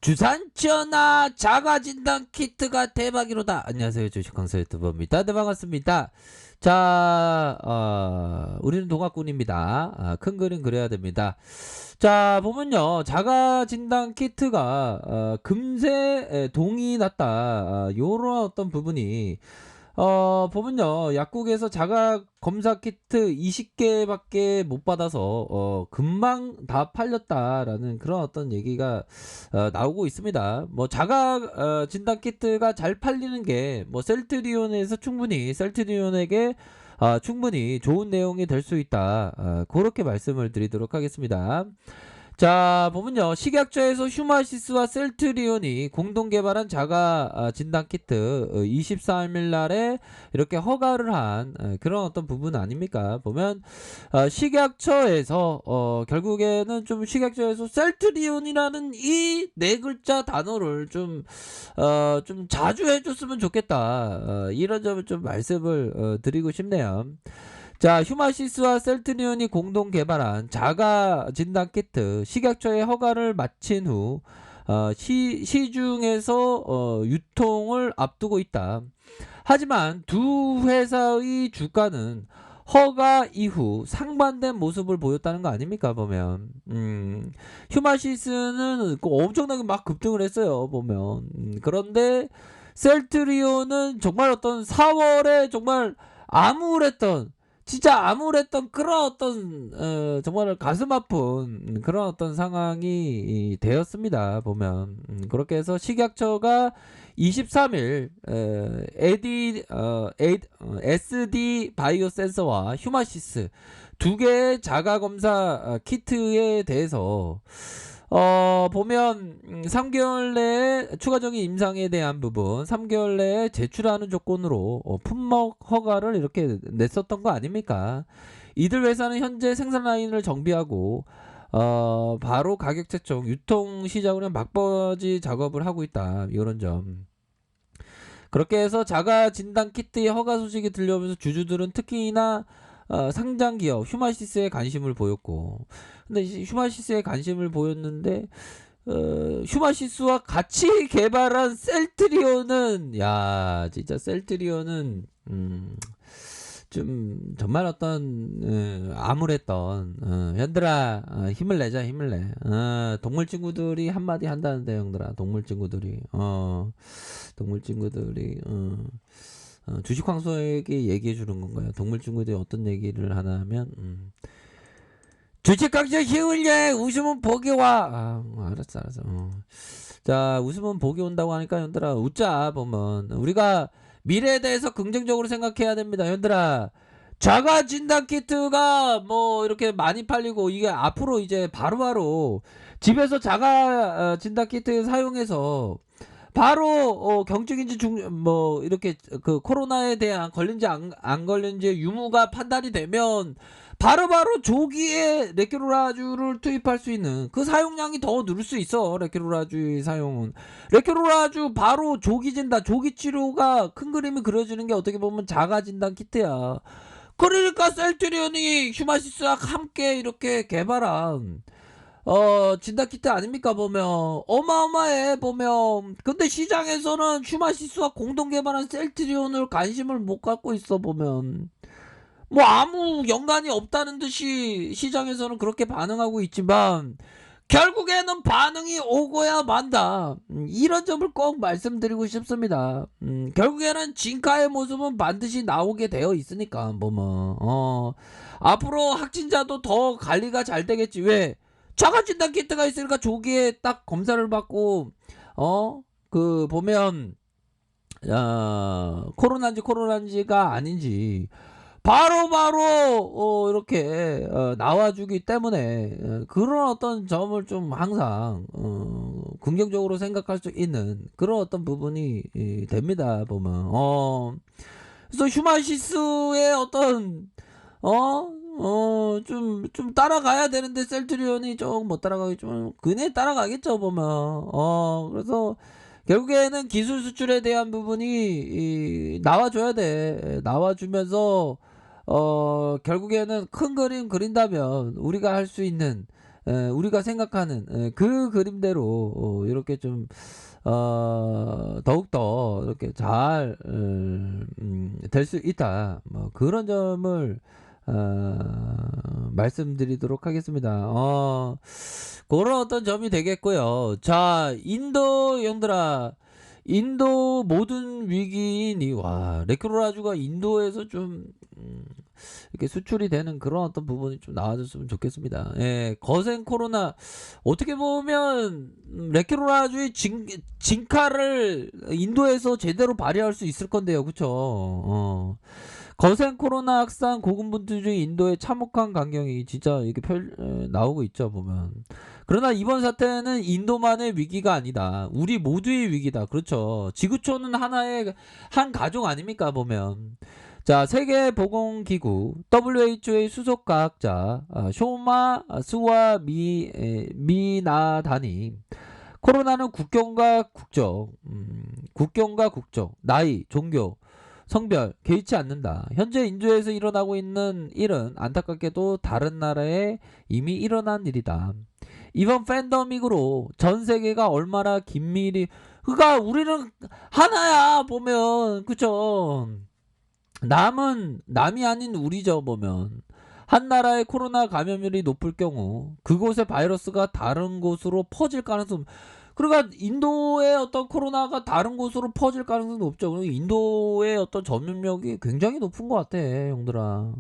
주산전화 자가진단 키트가 대박이로다. 안녕하세요, 주식강사 유튜버입니다. 네, 반갑습니다. 자, 우리는 동학군입니다. 큰 그림 그려야 됩니다. 자, 보면요, 자가진단 키트가 금세 동이 났다. 요런 어떤 부분이 보면요, 약국에서 자가 검사 키트 20개밖에 못 받아서 금방 다 팔렸다라는 그런 어떤 얘기가 나오고 있습니다. 뭐 자가 진단 키트가 잘 팔리는 게 뭐 셀트리온에서 충분히 셀트리온에게 충분히 좋은 내용이 될 수 있다. 그렇게 말씀을 드리도록 하겠습니다. 자, 보면요, 식약처에서 휴마시스와 셀트리온이 공동 개발한 자가 진단 키트 23일 날에 이렇게 허가를 한 그런 어떤 부분 아닙니까? 보면 식약처에서 결국에는 좀 식약처에서 셀트리온이라는 이 네 글자 단어를 좀 자주 해줬으면 좋겠다. 이런 점을 좀 말씀을 드리고 싶네요. 자, 휴마시스와 셀트리온이 공동 개발한 자가 진단 키트 식약처의 허가를 마친 후 시중에서 유통을 앞두고 있다. 하지만 두 회사의 주가는 허가 이후 상반된 모습을 보였다는 거 아닙니까, 보면. 휴마시스는 엄청나게 막 급등을 했어요, 보면. 그런데 셀트리온은 정말 어떤 4월에 정말 암울했던, 진짜 암울했던 그런 어떤 정말 가슴 아픈 그런 어떤 상황이 되었습니다, 보면. 그렇게 해서 식약처가 23일 SD 바이오 센서와 휴마시스 두 개의 자가 검사 키트에 대해서 보면 3개월 내에 추가적인 임상에 대한 부분 3개월 내에 제출하는 조건으로 품목 허가를 이렇게 냈었던 거 아닙니까? 이들 회사는 현재 생산 라인을 정비하고 바로 가격 책정, 유통 시작으로 막바지 작업을 하고 있다. 이런 점. 그렇게 해서 자가 진단 키트의 허가 소식이 들려오면서 주주들은 특히나 상장 기업 휴마시스에 관심을 보였고, 근데 휴마시스에 관심을 보였는데 휴마시스와 같이 개발한 셀트리온은, 야, 진짜 셀트리온은 좀 정말 어떤 암울했던, 현들아 힘을 내자, 힘을 내. 동물 친구들이 한마디 한다는데, 형들아, 동물 친구들이 주식 광수에게 얘기해 주는 건가요? 동물 친구들이 어떤 얘기를 하나 하면 주식 광수 힘을 내, 웃으면 복이 와. 알았어. 자, 웃으면 복이 온다고 하니까 형들아 웃자. 보면 우리가 미래에 대해서 긍정적으로 생각해야 됩니다, 형들아. 자가 진단 키트가 뭐 이렇게 많이 팔리고 이게 앞으로 이제 바로바로 집에서 자가 진단 키트 사용해서 바로 경증인지 뭐 이렇게 그 코로나에 대한 걸린지 안 걸린지 유무가 판단이 되면 바로바로 조기에 레케로라주를 투입할 수 있는 그 사용량이 더 누를 수 있어. 레케로라주의 사용은 레케로라주 바로 조기 진단, 조기 치료가 큰 그림이 그려지는 게 어떻게 보면 자가 진단 키트야. 그러니까 셀트리온이 휴마시스와 함께 이렇게 개발한 진단 키트 아닙니까, 보면. 어마어마해, 보면. 근데 시장에서는 휴마시스와 공동 개발한 셀트리온을 관심을 못 갖고 있어, 보면. 뭐 아무 연관이 없다는 듯이 시장에서는 그렇게 반응하고 있지만 결국에는 반응이 오고야 만다. 이런 점을 꼭 말씀드리고 싶습니다. 결국에는 진가의 모습은 반드시 나오게 되어 있으니까, 보면. 앞으로 확진자도 더 관리가 잘 되겠지. 왜? 자가 진단 키트가 있으니까 조기에 딱 검사를 받고 그 보면 코로나인지가 아닌지 바로바로 이렇게 나와주기 때문에 그런 어떤 점을 좀 항상 긍정적으로 생각할 수 있는 그런 어떤 부분이 됩니다, 보면. 그래서 휴마시스의 어떤 좀 따라가야 되는데 셀트리온이 좀 못 따라가기 좀 그네 따라가겠죠, 보면. 그래서 결국에는 기술 수출에 대한 부분이 나와줘야 돼. 나와주면서 결국에는 큰 그림 그린다면 우리가 할 수 있는 우리가 생각하는 그 그림대로 이렇게 좀 더욱더 이렇게 잘 될 수 있다. 뭐 그런 점을 말씀드리도록 하겠습니다. 그런 어떤 점이 되겠고요. 자, 인도 형들아, 인도 모든 위기인이 레크로라주가 인도에서 좀 이렇게 수출이 되는 그런 어떤 부분이 좀 나와줬으면 좋겠습니다. 예, 거센 코로나 어떻게 보면 레크로라주의 진가를 인도에서 제대로 발휘할 수 있을 건데요, 그쵸? 거센 코로나 확산 고군분투 중 인도의 참혹한 광경이 진짜 이렇게 나오고 있죠, 보면. 그러나 이번 사태는 인도만의 위기가 아니다. 우리 모두의 위기다. 그렇죠. 지구촌은 하나의 한 가족 아닙니까, 보면. 자, 세계보건기구 WHO의 수석 과학자 쇼마 스와 미나다니 코로나는 국경과 국적, 나이, 종교, 성별 개의치 않는다. 현재 인도에서 일어나고 있는 일은 안타깝게도 다른 나라에 이미 일어난 일이다. 이번 팬데믹으로 전 세계가 얼마나 긴밀히 그러니까 우리는 하나야 보면 그쵸. 남이 아닌 우리죠 보면. 한 나라의 코로나 감염률이 높을 경우 그곳의 바이러스가 다른 곳으로 퍼질 가능성 그러니까 인도의 어떤 코로나가 다른 곳으로 퍼질 가능성이 높죠. 그리고 인도의 어떤 전염력이 굉장히 높은 것 같아 형들아.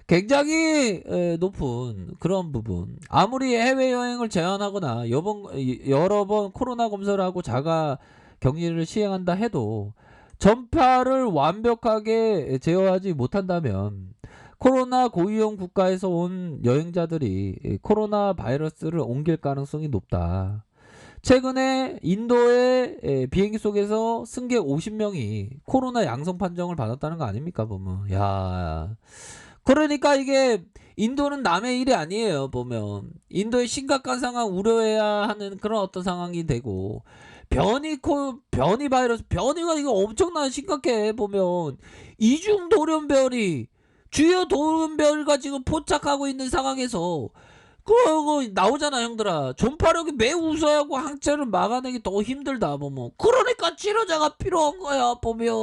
굉장히 높은 그런 부분. 아무리 해외여행을 제한하거나 여러 번 코로나 검사를 하고 자가 격리를 시행한다 해도 전파를 완벽하게 제어하지 못한다면 코로나 고위험 국가에서 온 여행자들이 코로나 바이러스를 옮길 가능성이 높다. 최근에 인도의 비행기 속에서 승객 50명이 코로나 양성 판정을 받았다는 거 아닙니까 보면. 야, 그러니까 이게 인도는 남의 일이 아니에요 보면. 인도의 심각한 상황 우려해야 하는 그런 어떤 상황이 되고 변이 바이러스 변이가 이거 엄청나게 심각해 보면. 이중 돌연변이 주요 돌연변이가 지금 포착하고 있는 상황에서 그거 나오잖아 형들아. 전파력이 매우 우수하고 항체를 막아내기 더 힘들다 보면. 그러니까 치료제가 필요한 거야 보면.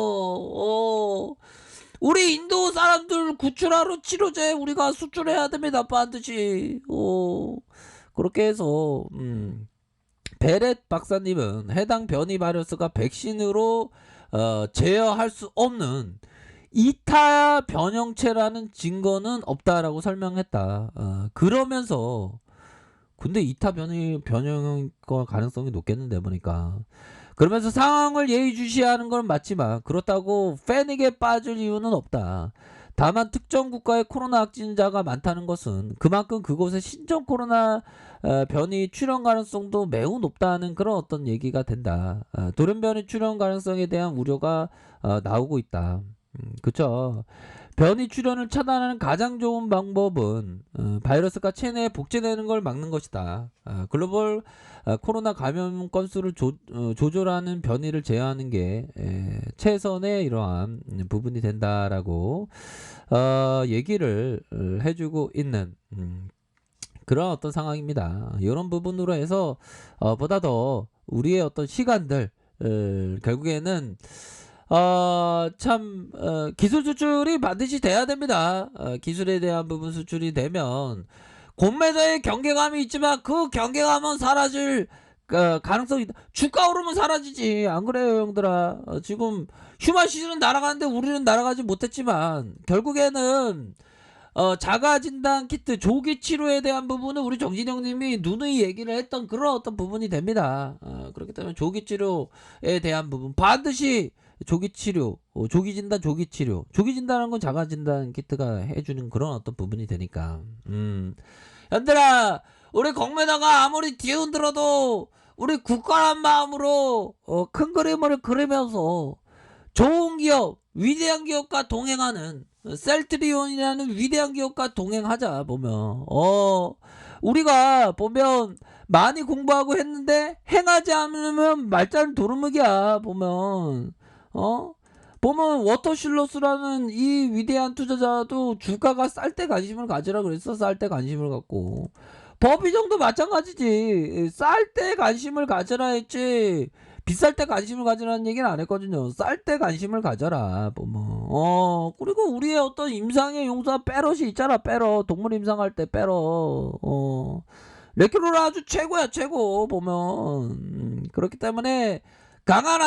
우리 인도 사람들 구출하러 치료제 우리가 수출해야 됩니다 반드시. 그렇게 해서 베렛 박사님은 해당 변이 바이러스가 백신으로 제어할 수 없는 이타 변형체라는 증거는 없다라고 설명했다. 그러면서 근데 이타 변형 가능성이 높겠는데 보니까. 그러면서 상황을 예의주시하는 건 맞지만 그렇다고 패닉에 빠질 이유는 없다. 다만 특정 국가의 코로나 확진자가 많다는 것은 그만큼 그곳의 신종 코로나 변이 출현 가능성도 매우 높다는 그런 어떤 얘기가 된다. 돌연변이 출현 가능성에 대한 우려가 나오고 있다. 그쵸. 변이 출현을 차단하는 가장 좋은 방법은 바이러스가 체내에 복제되는 걸 막는 것이다. 글로벌 코로나 감염 건수를 조절하는 변이를 제어하는 게 최선의 이러한 부분이 된다라고 얘기를 해주고 있는 그런 어떤 상황입니다. 이런 부분으로 해서 보다 더 우리의 어떤 시간들 결국에는 기술 수출이 반드시 돼야 됩니다. 기술에 대한 부분 수출이 되면 공매도의 경계감이 있지만 그 경계감은 사라질 가능성이 있다. 주가 오르면 사라지지. 안 그래요 형들아. 지금 휴먼 시즌은 날아가는데 우리는 날아가지 못했지만 결국에는 자가진단 키트 조기 치료에 대한 부분은 우리 정진영님이 누누이 얘기를 했던 그런 어떤 부분이 됩니다. 그렇기 때문에 조기 치료에 대한 부분 반드시 조기 치료, 조기 진단, 조기 치료. 조기 진단은 건 자가 진단 키트가 해주는 그런 어떤 부분이 되니까. 얘들아, 우리 공매다가 아무리 뒤흔들어도 우리 국가란 마음으로 큰 그림을 그리면서 좋은 기업, 위대한 기업과 동행하는 셀트리온이라는 위대한 기업과 동행하자 보면. 우리가 보면 많이 공부하고 했는데 행하지 않으면 말자는 도루묵이야 보면. 보면 워터실로스라는 이 위대한 투자자도 주가가 쌀 때 관심을 가지라 그랬어. 쌀 때 관심을 갖고 더비정도 마찬가지지. 쌀 때 관심을 가져라 했지. 비쌀 때 관심을 가져라는 얘기는 안 했거든요. 쌀 때 관심을 가져라. 그리고 우리의 어떤 임상의 용사 빼럿이 있잖아. 빼럿. 동물 임상할 때 빼럿. 레큐로라 아주 최고야, 최고. 보면. 그렇기 때문에 강한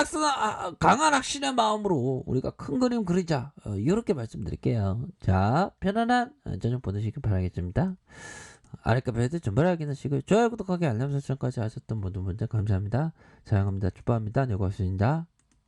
확신의 마음으로 우리가 큰 그림 그리자. 이렇게 말씀드릴게요. 자, 편안한 저녁 보내시길 바라겠습니다. 아랫값 배드 전발 확인하시고 좋아요, 구독하기, 알람 설정까지 하셨던 모든 분들 감사합니다. 사랑합니다. 축복합니다. 네, 고맙습니다.